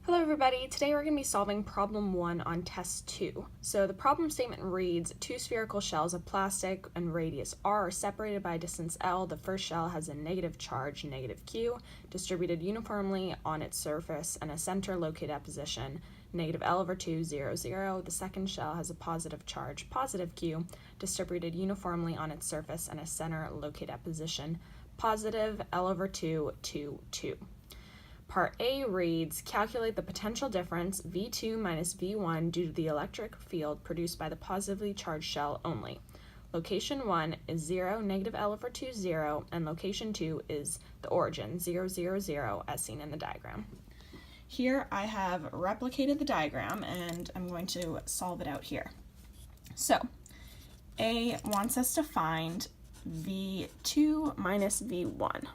Hello everybody, today we're going to be solving problem 1 on test 2. So the problem statement reads, two spherical shells of plastic and radius r are separated by a distance L. The first shell has a negative charge, negative q, distributed uniformly on its surface and a center located at position, negative L/2, 0, 0. The second shell has a positive charge, positive q, distributed uniformly on its surface and a center located at position, positive L/2, 2, 2. Part A reads, calculate the potential difference V2 minus V1 due to the electric field produced by the positively charged shell only. Location 1 is 0, negative L/2, 0, and location 2 is the origin, 0, 0, 0, as seen in the diagram. Here I have replicated the diagram and I'm going to solve it out here. So A wants us to find V2 minus V1.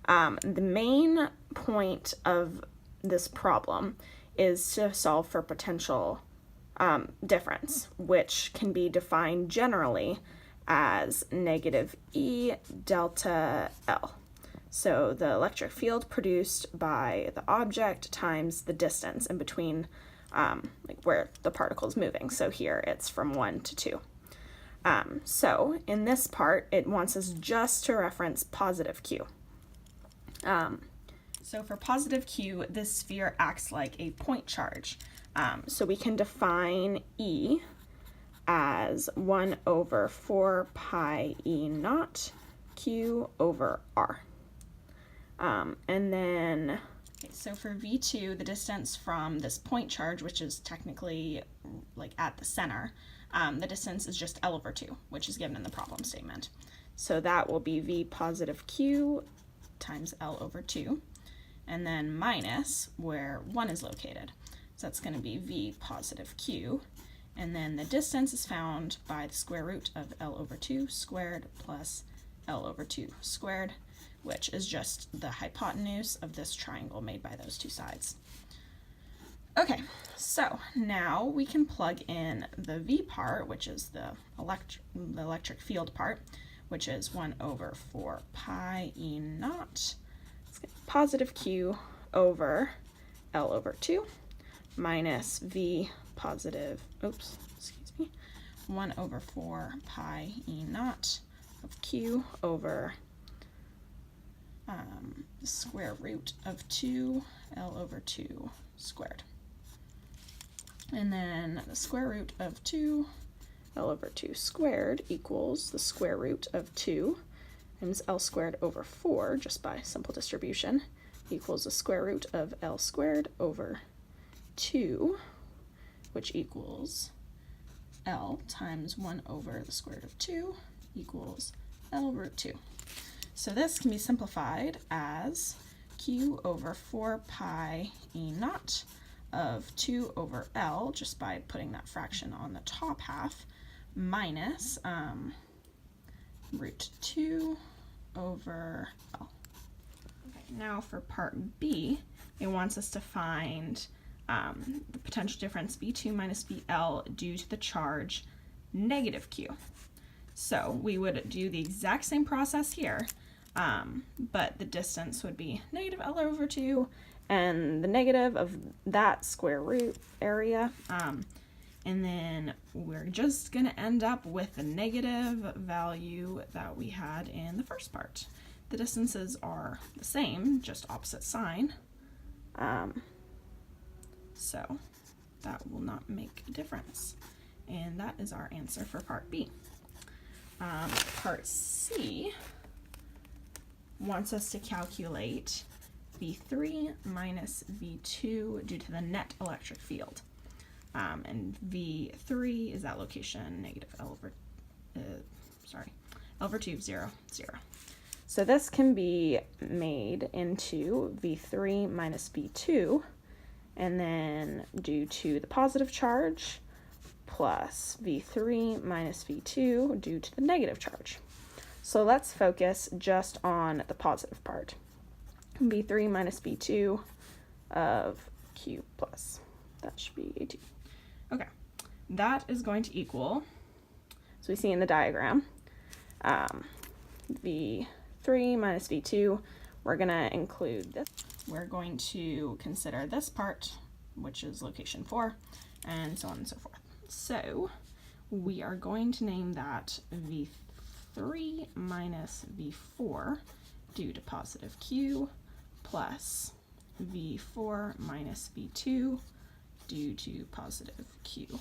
The main point of this problem is to solve for potential difference, which can be defined generally as negative E delta L. So the electric field produced by the object times the distance in between like where the particle is moving. So here it's from 1 to 2. So in this part, it wants us just to reference positive Q. So for positive Q, this sphere acts like a point charge. So we can define E as 1 over 4 pi E naught Q over R. And then, so for V2, the distance from this point charge, which is technically like at the center, the distance is just L/2, which is given in the problem statement. So that will be V positive Q times L/2, and then minus where 1 is located. So that's going to be V positive Q, and then the distance is found by the square root of L/2 squared plus L/2 squared, which is just the hypotenuse of this triangle made by those two sides. Okay, so now we can plug in the V part, which is the electric field part, which is 1 over 4 pi E naught, positive Q over L/2, minus V positive, 1 over 4 pi E naught of Q over the square root of 2 L/2 squared. And then the square root of 2 L/2 squared equals the square root of 2 times L squared over 4, just by simple distribution, equals the square root of L squared over 2, which equals L times 1 over the square root of 2 equals L/2. So this can be simplified as Q over 4 pi E naught of 2 over L, just by putting that fraction on the top half, minus root 2 over L. Okay, now for part B, it wants us to find the potential difference V2 minus VL due to the charge negative Q. So we would do the exact same process here, but the distance would be negative L/2 and the negative of that square root area. And then we're just going to end up with the negative value that we had in the first part. The distances are the same, just opposite sign. So that will not make a difference. And that is our answer for part B. Part C wants us to calculate V3 minus V2 due to the net electric field. And V3 is that location, negative L/2, 0, 0. So this can be made into V3 minus V2, and then due to the positive charge, plus V3 minus V2 due to the negative charge. So let's focus just on the positive part. V3 minus V2 of Q plus. That should be A2. Okay, that is going to equal, so we see in the diagram, V3 minus V2, we're going to include this. we're going to consider this part, which is location 4, and so on and so forth. So we are going to name that V3 minus V4 due to positive Q plus V4 minus V2 due to positive Q.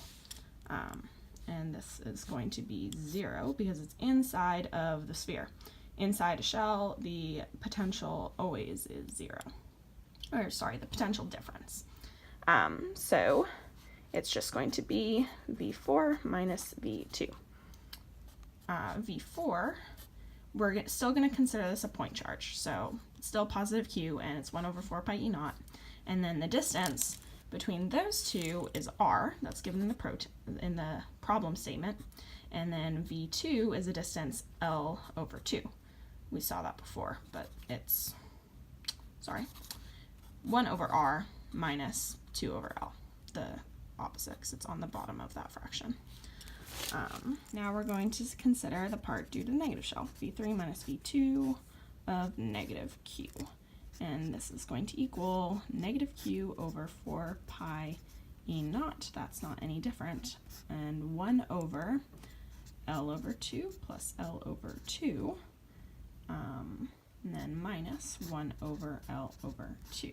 And this is going to be 0 because it's inside of the sphere. Inside a shell, the potential always is 0. Or sorry, the potential difference. So it's just going to be V4 minus V2. V4, we're still going to consider this a point charge. So it's still positive Q, and it's 1 over 4 pi E naught. And then the distance between those two is R, that's given in the problem statement. And then V2 is a distance L over 2. We saw that before, but it's, 1 over R minus 2 over L, the opposite, because it's on the bottom of that fraction. Now we're going to consider the part due to the negative shell, V3 minus V2 of negative Q. And this is going to equal negative Q over 4 pi E naught, that's not any different, and 1 over L over 2 plus L over 2, and then minus 1 over L over 2.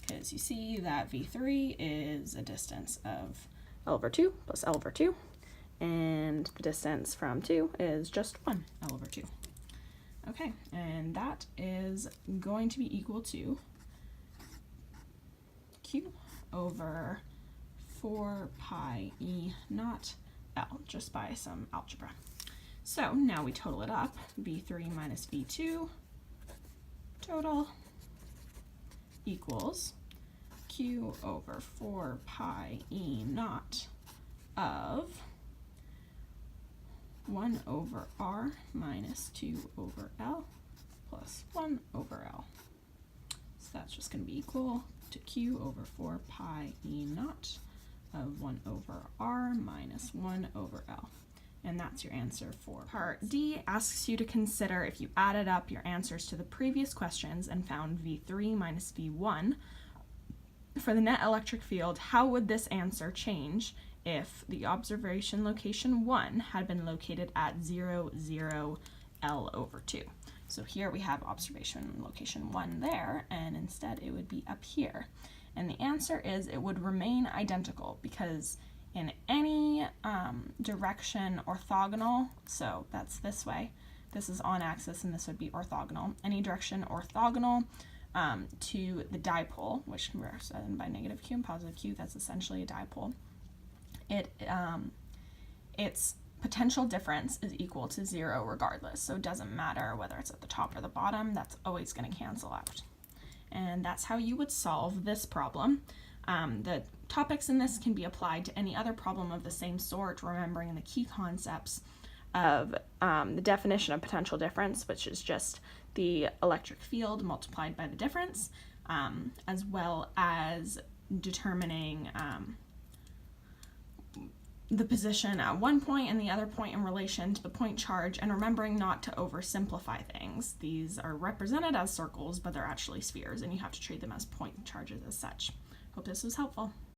Because you see that V3 is a distance of L over 2 plus L over 2, and the distance from 2 is just 1 L over 2. Okay, and that is going to be equal to Q over 4 pi E naught L, just by some algebra. So now we total it up, V3 minus V2 total equals Q over 4 pi E naught of 1 over R minus 2 over L plus 1 over L. So that's just going to be equal to Q over 4 pi E naught of 1 over R minus 1 over L. And that's your answer for part D. Asks you to consider if you added up your answers to the previous questions and found V3 minus V1 for the net electric field, how would this answer change if the observation location 1 had been located at 0, 0, L over 2. So here we have observation location 1 there, and instead it would be up here. And the answer is it would remain identical because in any direction orthogonal, so that's this way, this is on axis and this would be orthogonal, any direction orthogonal to the dipole, which we're represented by negative Q and positive Q, that's essentially a dipole. Its potential difference is equal to 0 regardless, so it doesn't matter whether it's at the top or the bottom, that's always going to cancel out. And that's how you would solve this problem. The topics in this can be applied to any other problem of the same sort, remembering the key concepts of the definition of potential difference, which is just the electric field multiplied by the difference, as well as determining the position at one point and the other point in relation to the point charge, and remembering not to oversimplify things. These are represented as circles, but they're actually spheres, and you have to treat them as point charges as such. Hope this was helpful.